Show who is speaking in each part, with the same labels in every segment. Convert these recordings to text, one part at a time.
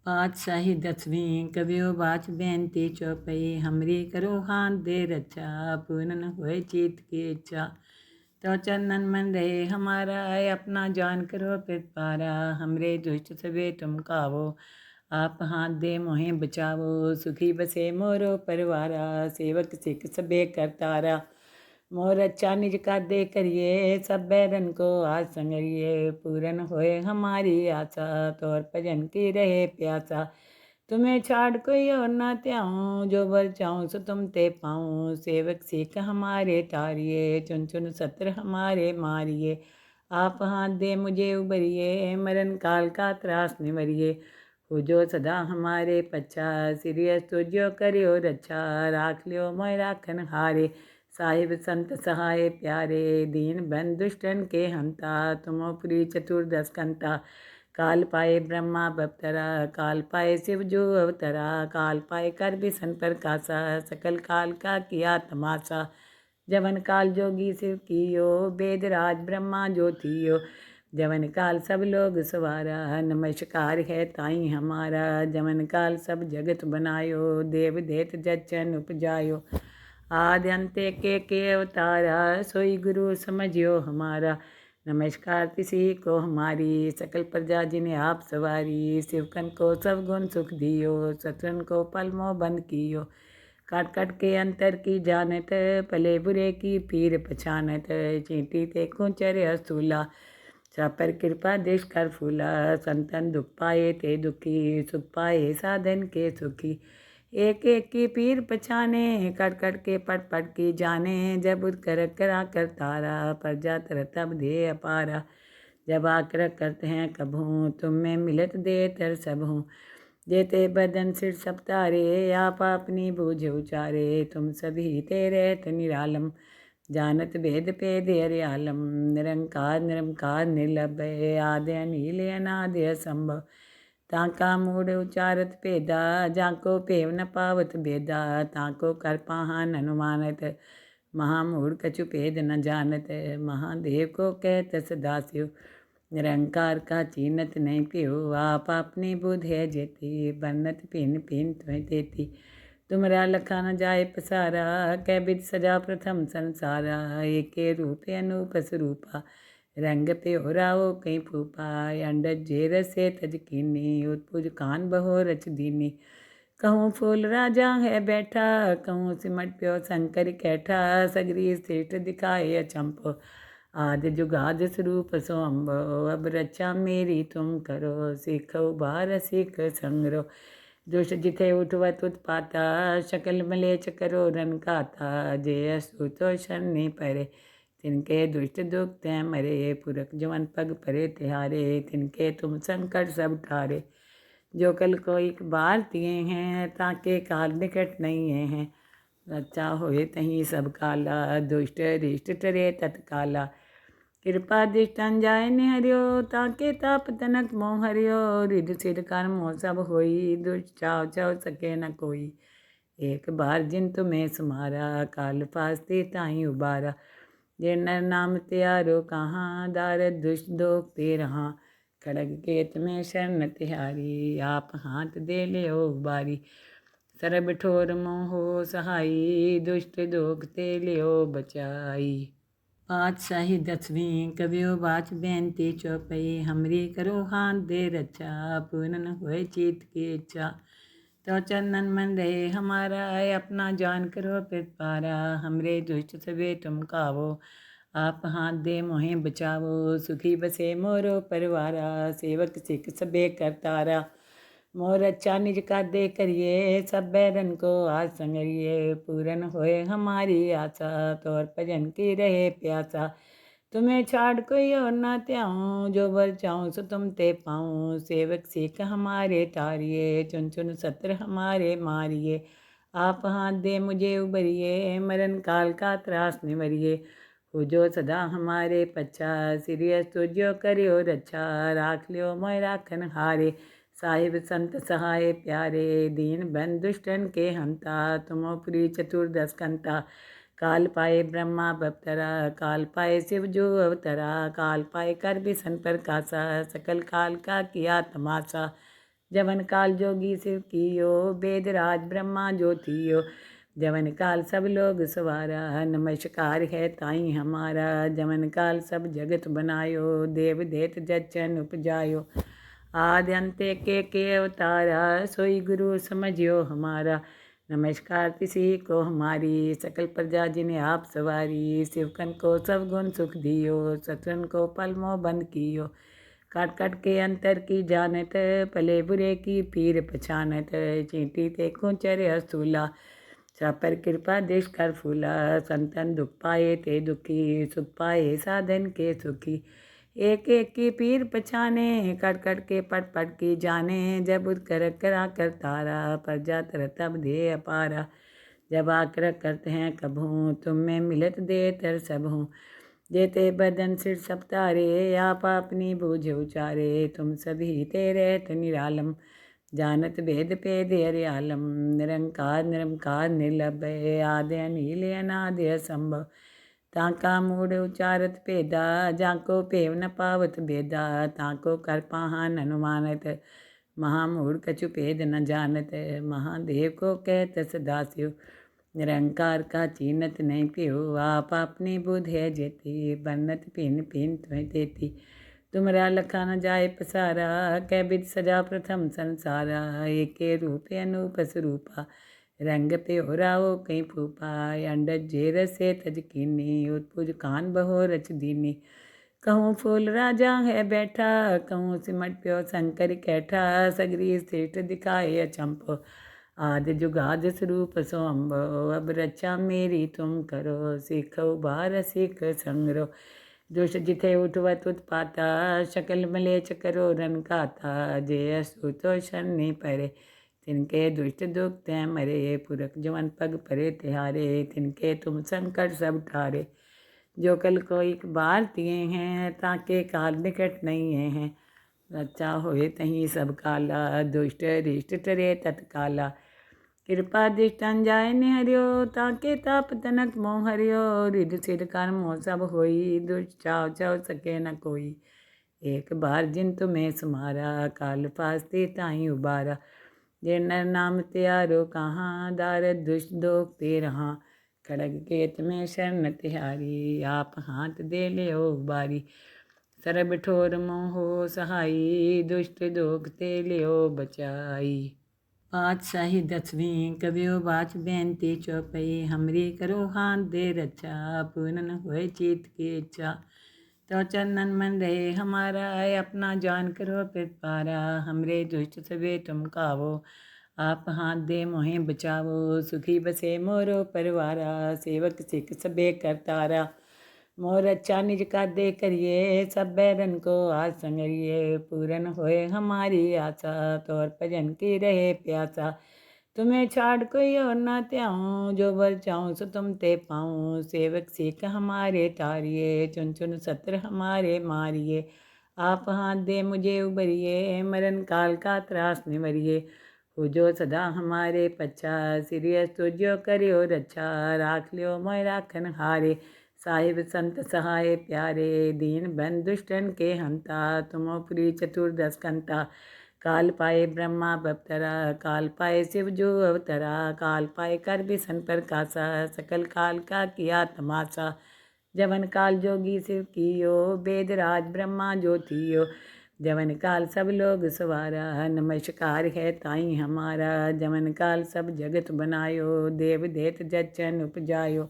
Speaker 1: पातशाही 10वीं कवियो बाच बेनती चौपई हमरी करो हाथ दे रक्षा पूर्ण होए चीत की इच्छा तो चंदन मन रहे हमारा अपना जान करो पारा हमरे दुष्ट सबे तुम कावो आप हाथ दे मोहे बचावो सुखी बसे मोरो परिवारा सेवक सिख सबे करतारा मोर अच्छा निज का दे करिए सब बैरन को आज संगरिए पूरन होए हमारी आशा तोर भजन की रहे प्यासा तुम्हें छाड़ कोई और ना त्याऊँ जो बर चाहूँ सो तुम ते पाऊँ सेवक सीख हमारे तारिए चुन चुन सत्र हमारे मारिए आप हाथ दे मुझे उबरिए मरण काल का त्रास निवरिए हो जो सदा हमारे पच्छा सिरियस तुझो करियो रक्षा राख लियो मोय राखन हारे साहिब संत सहाय प्यारे दीन बंद दुष्टन के हंता तुमोपरी चतुर्दश कंता काल पाए ब्रह्मा बपतरा काल पाए शिव जो अवतरा काल पाए कर भी सन प्रकाशा सकल काल का किया तमाशा जवन काल जोगी शिव कियो वेद राज ब्रह्मा ज्योतियो जवन काल सब लोग सवारा नमस्कार है ताई हमारा जवन काल सब जगत बनायो देव देत जचन उपजायो आदि अंत्य के अवतारा सोई गुरु समझियो हमारा नमस्कार किसी को हमारी सकल प्रजा जिन्हें आप सवारी शिवकन को सब गुण सुख दियो सत्रन को पल मोह बंद कियो काट काट के अंतर की जानत भले बुरे की पीर पछानत चींटी ते कुंचर असूला पर कृपा देश कर फूला संतन दुख पाए ते दुखी सुख पाए साधन के सुखी एक एक की पीर पछाने कट कट के पट पट की जाने जब कर करा कर तारा प्रजा तर तब दे अपारा जब आकर करते हैं कभूँ तुम में मिलत दे तर सब हूँ जेते बदन सिर सब तारे आप अपनी बूझ उचारे तुम सभी तेरे निरालम जानत भेद पेद हरियालम निरंकार निरंकार निर्लभय आद्य अनील अनाद्य असंभव ताका मूड उचारत भेदा जाको पेव न पावत भेदा ताको कर पाहन अनुमानत महामूढ़ कछु भेद न जानत महादेव को कहत सदाशिव निरंकार का चीनत नहीं पियो आप अपनी बुध है जेती बन्नत पिन पिन तुम्हें देती तुमरा लखा न जाए पसारा कै बिद सजा प्रथम संसारा एक रूप अनूप स्वरूपा रंग पे हो राओ कहीं फूपा अंडज जेर से तज कीनी उत्पुज कान बहो रच दीनी कहूँ फूल राजा है बैठा कहूँ सिमट प्यो शंकर कैठा सगरी श्रेष्ठ दिखाए अचंपो आदि जुगाद स्वरूप सो अम्बो अब रक्षा मेरी तुम करो सीख उबार सीख संग्रो दुष्ट जिथे उठवत उत्पाता शकल मलेच करो रन खाता जय सुतोषण नहीं परे तिनके दुष्ट दुख तय मरे पुरख जवन पग परे तिहारे तिनके तुम संकट सब ठारे जो कल को एक बार दिए हैं ताके काल निकट नहीं हैं रक्षा होए तहीं सब काला दुष्ट रिष्ट टरे तत्काला कृपा दृष्टन जाय निहरियो ताके ताप तनक मोह हरियो रिद सिर कर मोह सब होई दुष्ट चाव चाव सके न कोई एक बार जिन तुम्हें समारा काल फास्ते ताई उबारा जे नर नाम त्यारो कहाँ दारद दुष्ट दोख ते रहा खड़ग केत में शरण तिहारी आप हाथ दे ले ओ बारी सरब ठोर मोहो सहाई दुष्ट दोख ते ले ओ बचाई पातशाही 10वीं कवियो बाच बेनती चौपई हमरी करो हाथ दे रक्षा पूर्ण होए चीत की इच्छा तो चंदन मन रहे हमारा अपना जान करो पारा हमरे दुष्ट सबे तुम कावो आप हाथ दे मोहे बचावो सुखी बसे मोरो परिवारा सेवक सिख सबे करतारा मोर अच्छा निज का दे करिए सब बैरन को आज संगरिए पूरन होए हमारी आशा तोर भजन की रहे प्यासा तुम्हें छाड़ कोई और ना त्याऊँ जो बर चाहूँ सो तुम ते पाऊँ सेवक सीख हमारे तारिए चुन चुन सत्र हमारे मारिए आप हाथ दे मुझे उबरिए मरण काल का त्रास निवरिए हो जो सदा हमारे पच्छा सिरियस तुझो करियो रक्षा राख लियो मोय राखन हारे साहिब संत सहाय प्यारे दीन बंद दुष्टन के हंता तुमोपरी चतुर्दश कंता काल पाए ब्रह्मा बपतरा काल पाए शिव जो अवतरा काल पाए कर भी सन प्रकाशा सकल काल का किया तमाशा जवन काल जोगी शिव कियो, वेद राज ब्रह्मा ज्योतियो, जवन काल सब लोग सवारा, नमस्कार है ताई हमारा, जवन काल सब जगत बनायो, देव देत जचन उपजायो, आदि अंत्य के अवतारा, सोई गुरु समझियो हमारा, नमस्कार किसी को हमारी, सकल प्रजा जिन्हें आप सवारी, शिवकन को सब गुण सुख दियो, शत्रुन को पल मोह बंद कियो, काट काट के अंतर की जानत, भले बुरे की पीर पछानत, चींटी ते कुंचर असूला, पर कृपा देश कर फूला, संतन दुख पाए ते दुखी, सुख पाए साधन के सुखी, एक एक की पीर पछाने, कट कट के पट पट की जाने, जब उद कर करा कर तारा, प्रजा तर तब दे अपारा, जब आकर करते हैं कभू, तुम में मिलत दे तर सब हूँ, जेते बदन सिर सब तारे, आप अपनी बूझ उचारे, तुम सभी तेरे निरालम, जानत भेद पेद हरि आलम, निरंकार निरंकार निर्लभय, आदि अनिल अनादि असंभव, ताका मूढ़ उचारत भेदा, जाको पेव न पावत भेदा, ताको कर पाहन अनुमानत, महामूढ़ कछु भेद न जानत, महादेव को कहत सदाशिव, निरंकार का चीनत नहीं पियो, आप अपनी बुध है जेती, बन्नत पिन पिन तुम्हें देती, तुमरा लखा न जाए पसारा, कै बिद सजा प्रथम संसारा, एक रूप अनूप स्वरूपा, रंग पे हो राओ कहीं फूपा, अंडज जेर से तज कीनी, उत्पुज कान बहो रच दीनी, कहूँ फूल राजा है बैठा, कहूँ सिमट प्यो शंकर कैठा, सगरी श्रेष्ठ दिखाए अचंपो, आदि जुगाद स्वरूप सोम्भो, अब रक्षा मेरी तुम करो, सिख उबार सिख संग्रो, दुष्ट जिथे उठवत उत्पाता, शकल मलेच करो रन खाता, जय सुतो शनि परे, तिनके दुष्ट दुख तै मरे, पुरख जवन पग परे तिहारे, तिनके तुम संकट सब ठारे, जो कल को एक बार दिए हैं, ताके काल निकट नहीं हैं, रक्षा होए तहीं सब काला, दुष्ट रिष्ट टरे तत्काला, कृपा दृष्टन जाय निहरियो, ताके ताप तनक मोह हरियो, रिध सिर कर्म मोह सब होई, दुष्ट चाव चाव सके न कोई, एक बार जिन तुम्हें समारा, काल फास्ते ताई उबारा, जे नर नाम त्यारो कहाँ, दारद दुष्ट दोख ते रहा, खड़ग केत में शरण तिहारी, आप हाथ दे ले ओ बारी, सरब ठोर मोहो सहाई, दुष्ट दोख ते ले ओ बचाई, पातशाही 10वीं कवियो बाच बेनती चौपई, हमरी करो हाथ दे रक्षा, पूनन होए चीत की इच्छा, तो चंदन मन रहे हमारा, अपना जान करो पितपारा, हमरे दुष्ट सबे तुम कावो, आप हाथ दे मोहे बचावो, सुखी बसे मोरो परिवारा, सेवक सिख सबे करतारा, मोर अच्छा निज का दे करिए, सब बैरन को आज संगरिए, पूरन होए हमारी आशा, तोर भजन की रहे प्यासा, तुम्हें छाड़ कोई और ना त्याऊँ, जो बर चाहूँ सो तुम ते पाऊँ, सेवक सीख हमारे तारिए, चुन चुन सत्र हमारे मारिए, आप हाथ दे मुझे उबरिए, मरण काल का त्रास निवरिए, हो जो सदा हमारे पच्छा, सिरियस तुझो करियो रक्षा, राख लियो मोय राखन हारे, साहिब संत सहाय प्यारे, दीन बन दुष्टन के हंता, तुमोपुरी चतुर्दश कंता, काल पाए ब्रह्मा बपतरा, काल पाए शिव जो अवतरा, काल पाए कर बिसन प्रकाशा, सकल काल का किया तमाशा, जवन काल जोगी शिव कियो, वेद राज ब्रह्मा ज्योतियो, जवन काल सब लोग सवारा, नमस्कार है ताई हमारा, जवन काल सब जगत बनायो, देव देत जचन उपजायो,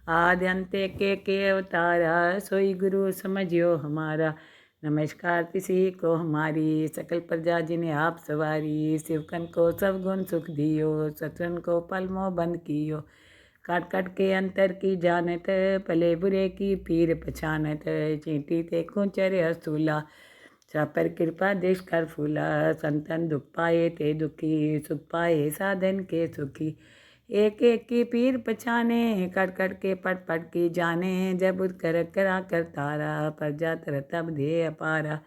Speaker 1: आदि अंत्य के अवतारा, सोई गुरु समझियो हमारा, नमस्कार किसी को हमारी, सकल प्रजा जिन्हें आप सवारी, शिवकन को सब गुण सुख दियो, शत्रुन को पल मोह बंद कियो, काट काट के अंतर की जानत, भले बुरे की पीर पछानत, चींटी ते कुंचर असूला, पर कृपा देश कर फूला, संतन दुख पाए ते दुखी, सुख पाए साधन के सुखी, एक एक की पीर पछाने, कट कट के पट पट की जाने, जब उद कर करा कर तारा, प्रजा तर तब दे अपारा,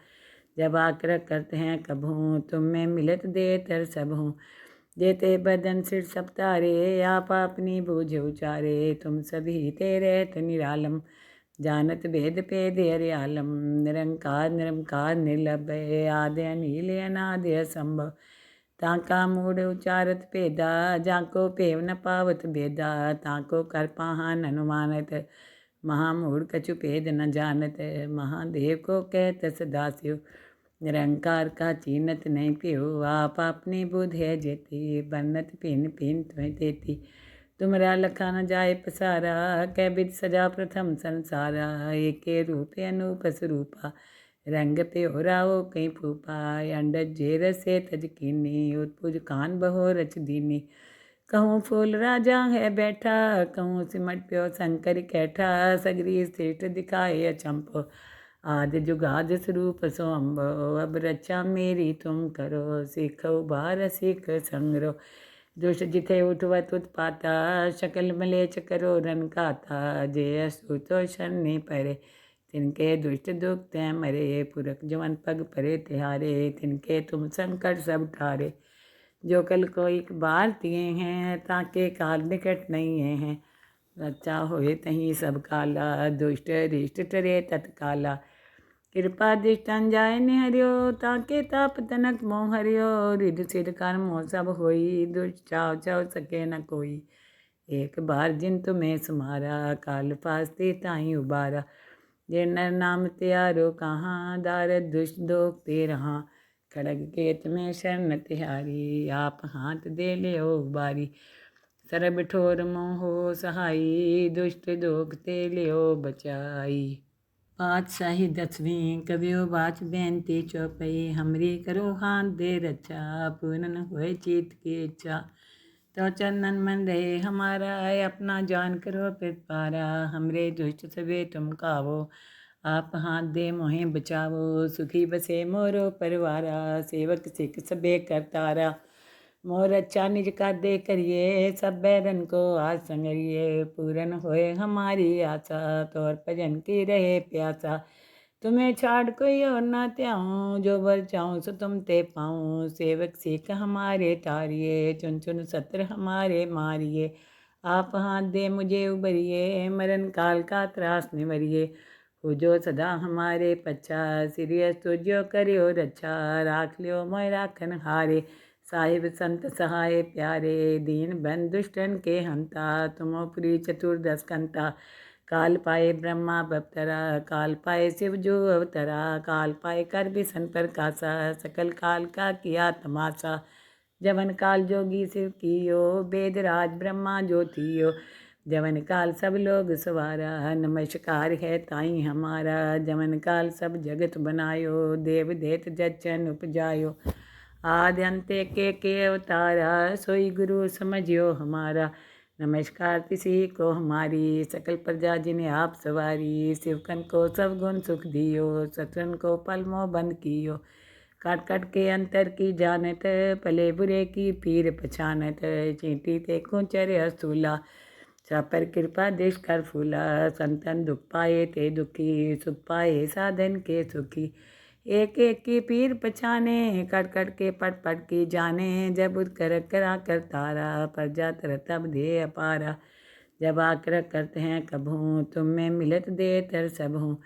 Speaker 1: जब आकर करते हैं कभू, तुम में मिलत दे तर सब हूँ, जेते बदन सिर सब तारे, आप अपनी बूझ उचारे, तुम सभी तेरे निरालम, जानत भेद भेद हरियालम निरंकार निरंकार निर्लभय आदि अनील अनादि असंभव ताका मूढ़ उचारत भेदा जाको पेव न पावत भेदा ताको कर पाहन अनुमानत महामूढ़ कछु भेद न जानत महादेव को कहत सदाशिव निरंकार का चीनत नहीं पियो आप अपनी बुध है जेती बन्नत पिन पिन तुम्हें देती तुमरा लखा न जाए पसारा कै बिद सजा प्रथम संसारा एके रूपे अनूप स्वरूपा रंग पे हो राओ कहीं फूपा अंडज जेर से तज कीनी उत्पुज कान बहो रच दीनी कहूँ फूल राजा है बैठा कहूँ सिमट प्यो शंकर कैठा सगरी श्रेष्ठ दिखाए अचंपो आदि जुगाद स्वरूप सो अम्बो अब रचा मेरी तुम करो सीखो बार सीख संग्रो दुष्ट जिथे उठवत उत्पाता शकल मलेच करो रन काता जय सुतो शनि परे तिनके दुष्ट दुख तय मरे पुरख जवन पग परे तिहारे तिनके तुम संकट सब ठारे जो कल को एक बार दिए हैं ताके काल निकट नहीं हैं रचा होए तहीं सब काला दुष्ट रिष्ट टरे तत्काला कृपा दृष्टन जाय निहरियो ताके ताप तनक मोह हरियो रिध सिर कर्म सब होई दुष्ट चाव चाव सके न कोई एक बार जिन तुम्हें सुमारा काल फास्ते ताई उबारा जे नर नाम त्यारो कहाँ दारद दुष्ट दोख ते रहा खड़ग केत में शरण तिहारी आप हाथ दे ले बारी सरब ठोर मोहो सहाई दुष्ट दोख ते लियो बचाई। पातशाही 10वीं कवियो बाच बेनती चौपई हमरी करो हाथ दे रचा पूर्ण होए चीत की इच्छा तो चंदन मन रहे हमारा अपना जान करो पारा हमरे दुष्ट सबे तुम कावो आप हाथ दे मोहे बचावो सुखी बसे मोरो परिवारा सेवक सिख सबे करतारा मोर अच्छा निज का दे करिए सब बैरन को आज संगरिए पूरन होए हमारी आशा तोर भजन की रहे प्यासा तुम्हें छाड़ कोई और ना त्याऊँ जो बर चाहूँ सो तुम ते पाऊँ सेवक सीख हमारे तारिए चुन चुन सत्र हमारे मारिए आप हाथ दे मुझे उबरिए मरण काल का त्रास निवरिए हो जो सदा हमारे पच्छा सिरियस तुझो करियो रक्षा राख लियो मोय राखन हारे साहिब संत सहाय प्यारे दीन बंद दुष्टन के हंता तुमोपरी चतुर्दश कंता काल पाए ब्रह्मा बपतरा काल पाए शिव जो अवतरा काल पाए कर भी सन प्रकाशा सकल काल का किया तमाशा जवन काल जोगी शिव कियो वेदराज ब्रह्मा ज्योतियो जवन काल सब लोग सवारा नमस्कार है ताई हमारा जवन काल सब जगत बनायो देव देत जचन उपजायो आदि अंत्य के अवतारा सोई गुरु समझियो हमारा नमस्कार किसी को हमारी सकल प्रजा जिन्हें आप सवारी शिवकन को सब गुण सुख दियो सतन को पल मोह बंद कियो काट काट के अंतर की जानत भले बुरे की पीर पछानत चींटी ते कुंचर असूला पर कृपा देश कर फूला संतन दुख पाए ते दुखी सुख पाए साधन के सुखी एक एक की पीर पछाने कट कट के पट पट की जाने जब कर करा कर तारा प्रजा तर तब दे अपारा जब आकर करते हैं कभूँ तुम में मिलत दे तर सब हूँ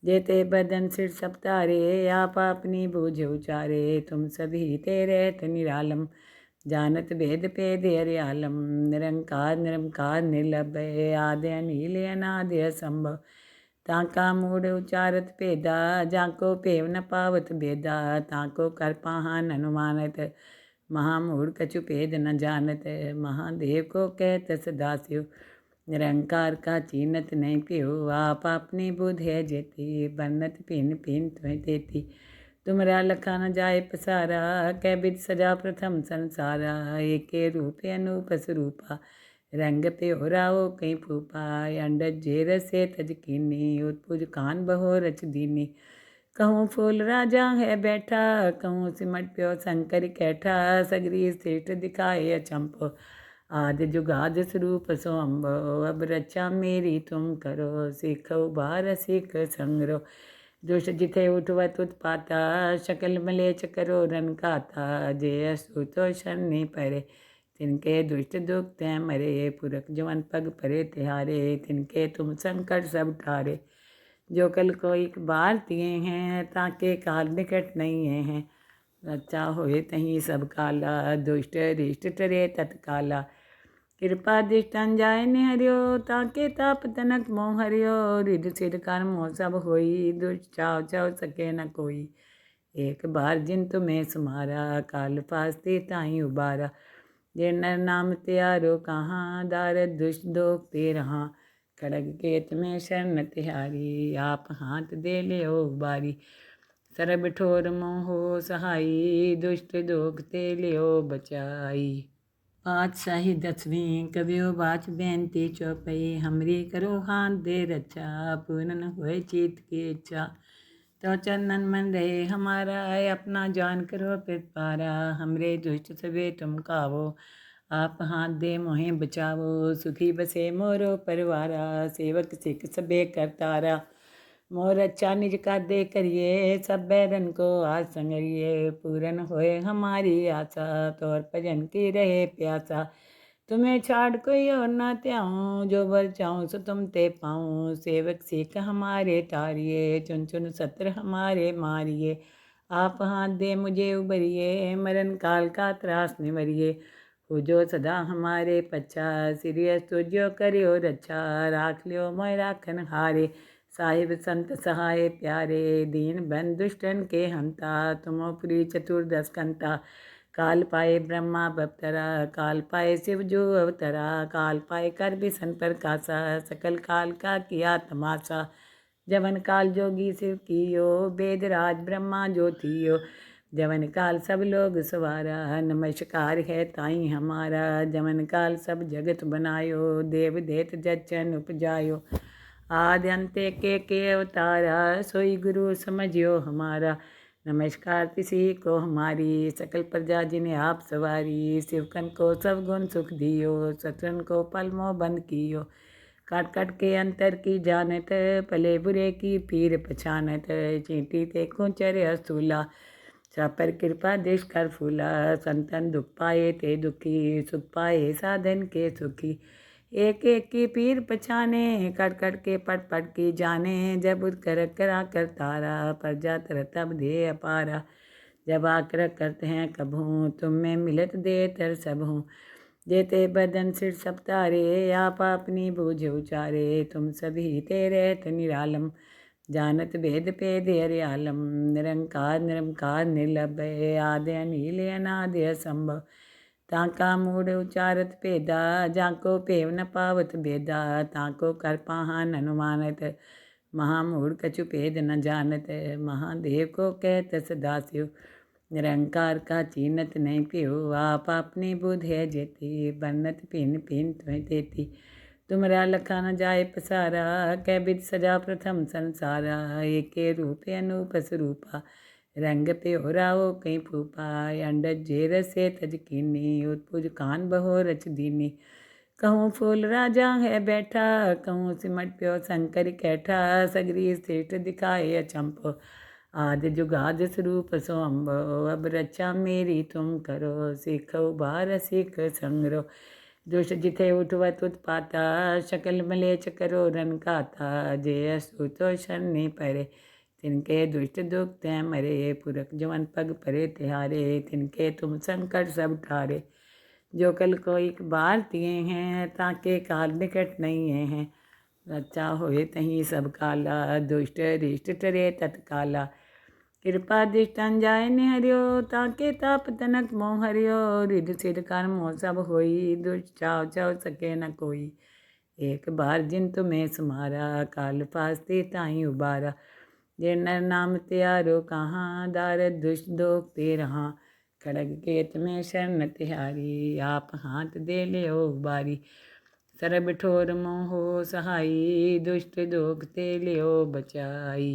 Speaker 1: जेते बदन सिर सब तारे आप अपनी बूझ उचारे तुम सभी तेरे निरालम जानत भेद भेद हरियालम निरंकार निरंकार निर्लभय आदि अनील अनादि असंभव ताका मूढ़ उचारत भेदा जाको पेव न पावत भेदा ताको कर पाहन अनुमानत महामूढ़ कछु भेद न जानत महादेव को कहत सदाशिव निरंकार का चीनत नहीं पियो आप अपनी बुध है जेती बन्नत पिन पिन तुम्हें देती तुमरा लखा न जाए पसारा कै बिद सजा प्रथम संसारा एके रूपे अनूप स्वरूपा रंग पे हो राओ कहीं फूपा अंडज जेर से तज कीनी उत्पुज कान बहो रच दीनी कहूँ फूल राजा है बैठा कहूँ सिमट प्यो शंकर कैठा सगरी श्रेष्ठ दिखाए अचंपो आदि जुगाद स्वरूप सो अम्बो अब रचा मेरी तुम करो सीखो बार सीख संग्रो दुष्ट जिथे उठवत उत्पाता शकल मलेच करो रन काता जय सुतो शनि परे तिनके दुष्ट दुख तय मरे पुरख जवन पग परे तिहारे तिनके तुम संकट सब ठारे जो कल को एक बार दिए हैं, ताके काल निकट नहीं हैं। रचा होए तहीं सब काला, दुष्ट रिष्ट टरे तत्काला। कृपा दृष्टन जाय निहरियो, ताके ताप तनक मोह हरियो। रिद सिर कर्म सब होई, दुष्ट चाव चाव सके न कोई। एक बार जिन तुम्हें समारा, काल फास्ते ताई उबारा। जे नर नाम त्यारो कहाँ, दारद दुष्ट दोख ते रहा। खड़ग केत में शरण तिहारी, आप हाथ दे ले ओ बारी। सरब ठोर मोहो सहाई, दुष्ट दोख ते ले ओ बचाई। पातशाही 10वीं कवियो बाच बेनती चौपई। हमरी करो हाथ दे रक्षा, पूर्ण होए चीत की इच्छा। तो चंदन मन रहे हमारा, अपना जान करो पिपारा। हमरे दुष्ट सबे तुम कावो, आप हाथ दे मोहे बचावो। सुखी बसे मोरो परिवारा, सेवक सिख सबे करतारा। मोर अच्छा निज का दे करिए, सब बैरन को आज संगरिए। पूरन होए हमारी आशा, तोर भजन की रहे प्यासा। तुम्हें छाड़ कोई और ना त्याऊँ, जो बर चाहूँ सो तुम ते पाऊँ। सेवक सिख हमारे तारिए, चुन चुन सत्र हमारे मारिए। आप हाथ दे मुझे उबरिए, मरण काल का त्रास निवरिए। हो जो सदा हमारे पच्छा, सिरियस तुझो करियो रक्षा। राख लियो मोय राखन हारे, साहिब संत सहाय प्यारे। दीन बंद दुष्टन के हंता, तुमो पुरी चतुर्दश कंता। काल पाए ब्रह्मा बप्तरा, काल पाए शिव जो अवतरा। काल पाए कर बिसन प्रकाशा, सकल काल का किया तमाशा। जवन काल जोगी शिव कियो, वेद राज ब्रह्मा ज्योतियो। जवन काल सब लोग सवारा, नमस्कार है ताई हमारा। जवन काल सब जगत बनायो, देव देत जचन उपजायो। आदि अंत्य के अवतारा, सोई गुरु समझियो हमारा। नमस्कार किसी को हमारी, सकल प्रजा जिन्हें आप सवारी। शिवकन को सब गुण सुख दियो, शत्रन को पल मोह बंद कियो। काट काट के अंतर की जानत, भले बुरे की पीर पछानत। चींटी ते कुंचर असूला, पर कृपा देश कर फूला। संतन दुख पाए ते दुखी, सुख पाए साधन के सुखी। एक एक की पीर पछाने, कट कट के पट पट की जाने। जब कर करा कर तारा, प्रजा तर तब दे अपारा। जब आकर करते हैं कभूँ, तुम में मिलत दे तर सब हूँ। जेते बदन सिर सब तारे, आप अपनी बूझ उचारे। तुम सभी तेरे निरालम, जानत भेद पेद हरि आलम। निरंकार निरंकार निर्लभय, आदि अनिल अनादि असंभव। ताका मूढ़ उचारत भेदा, जाको पेव न पावत भेदा। ताको कर पाहन अनुमानत, महामूढ़ कछु भेद न जानत। महादेव को कहत सदाशिव, निरंकार का चीनत नहीं पियो। आप अपनी बुध है जेती, बन्नत पिन पिन तुम्हें देती। तुमरा लखा न जाए पसारा, कै बिद सजा प्रथम संसारा। एक रूप अनूप स्वरूपा, रंग पे हो राओ कहीं फूपा। अंडज जेर से तज कीनी, उत्पुज कान बहो रच दीनी। कहूँ फूल राजा है बैठा, कहूँ सिमट प्यो शंकर कैठा। सगरी श्रेष्ठ दिखाए अचंपो, आदि जुगाद स्वरूप सोअम्बो। अब रक्षा मेरी तुम करो, सिख उबार सिख संग्रो। दुष्ट जिथे उठवत उत्पाता, शकल मलेच करो रन काता। जे असुतो शनि परे, तिनके दुष्ट दुख तै मरे। पुरख जवन पग परे तिहारे, तिनके तुम संकट सब ठारे। जो कल को एक बार दिए हैं, ताके काल निकट नहीं हैं। रचा होए तहीं सब काला, दुष्ट रिष्ट टरे तत्काला। कृपा दृष्टन जाय निहरियो, ताके ताप तनक मोह हरियो। रिद सिर कर्म सब होई, दुष्ट चाव चाव सके न कोई। एक बार जिन तुम्हें समारा, काल फास्ते ताई उबारा। जे नर नाम त्यारो कहाँ, दारद दुष्ट दोख ते रहा। खड़ग केत में शरण तिहारी, आप हाथ दे ले ओ बारी। सरब ठोर मोहो सहाई, दुष्ट दोख ते ले ओ बचाई।